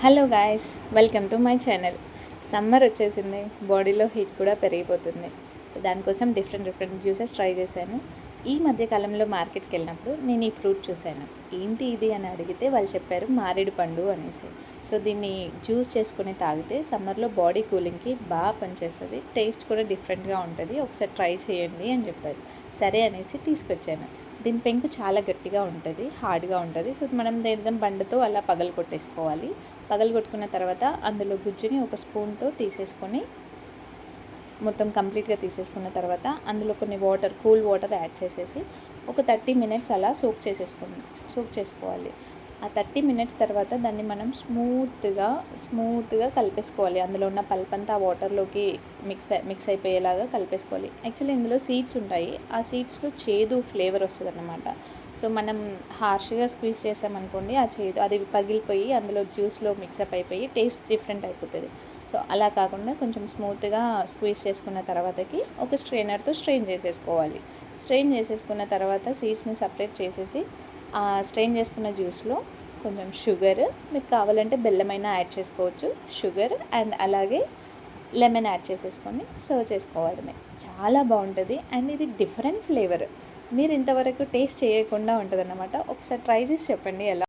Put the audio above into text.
Hello guys, welcome to my channel. Summer వచ్చేసింది, బాడీలో heat కూడా పెరిగిపోతుంది. సో దానికోసం డిఫరెంట్ జ్యూసెస్ ట్రై చేశాను. ఈ మధ్యకాలంలో మార్కెట్కి వెళ్ళినప్పుడు నేను ఈ ఫ్రూట్ చూశాను. ఏంటి ఇది అని అడిగితే వాళ్ళు చెప్పారు మారేడు పండు అనేసి. సో దీన్ని జ్యూస్ చేసుకుని తాగితే సమ్మర్లో బాడీ కూలింగ్కి బాగా పనిచేస్తుంది, టేస్ట్ కూడా డిఫరెంట్గా ఉంటుంది, ఒకసారి ట్రై చేయండి అని చెప్పారు. సరే అనేసి తీసుకొచ్చాను. దీని పెంకు చాలా గట్టిగా ఉంటుంది, హార్డ్గా ఉంటుంది. సో మనం దేనిదం బండతో అలా పగలు కొట్టేసుకోవాలి. పగలు కొట్టుకున్న తర్వాత అందులో గుజ్జుని ఒక స్పూన్తో తీసేసుకొని మొత్తం కంప్లీట్గా తీసేసుకున్న తర్వాత అందులో కొన్ని కూల్ వాటర్ యాడ్ చేసేసి ఒక 30 మినిట్స్ అలా సోక్ చేసుకోవాలి. ఆ 30 మినిట్స్ తర్వాత దాన్ని మనం స్మూత్గా కలిపేసుకోవాలి. అందులో ఉన్న పల్ప్ అంతా ఆ వాటర్లోకి మిక్స్ అయిపోయేలాగా కలిపేసుకోవాలి. యాక్చువల్లీ ఇందులో సీడ్స్ ఉంటాయి, ఆ సీడ్స్లో చేదు ఫ్లేవర్ వస్తుంది అన్నమాట. సో మనం హార్ష్గా స్క్వీజ్ చేసామనుకోండి, ఆ చేదు అది పగిలిపోయి అందులో జ్యూస్లో మిక్సప్ అయిపోయి టేస్ట్ డిఫరెంట్ అయిపోతుంది. సో అలా కాకుండా కొంచెం స్మూత్గా స్క్వీజ్ చేసుకున్న తర్వాతకి ఒక స్ట్రెయినర్తో స్ట్రెయిన్ చేసేసుకోవాలి. స్ట్రెయిన్ చేసేసుకున్న తర్వాత సీడ్స్ని సపరేట్ చేసేసి ఆ స్ట్రెయిన్ చేసుకున్న జ్యూస్లో కొంచెం షుగర్, మీకు కావాలంటే బెల్లమైనా యాడ్ చేసుకోవచ్చు, షుగర్ అండ్ అలాగే లెమన్ యాడ్ చేసేసుకొని సర్వ్ చేసుకోవడమే. చాలా బాగుంటుంది అండ్ ఇది డిఫరెంట్ ఫ్లేవర్. మీరు ఇంతవరకు టేస్ట్ చేయకుండా ఉంటుంది అన్నమాట. ఒకసారి ట్రై చేసి చెప్పండి ఎలా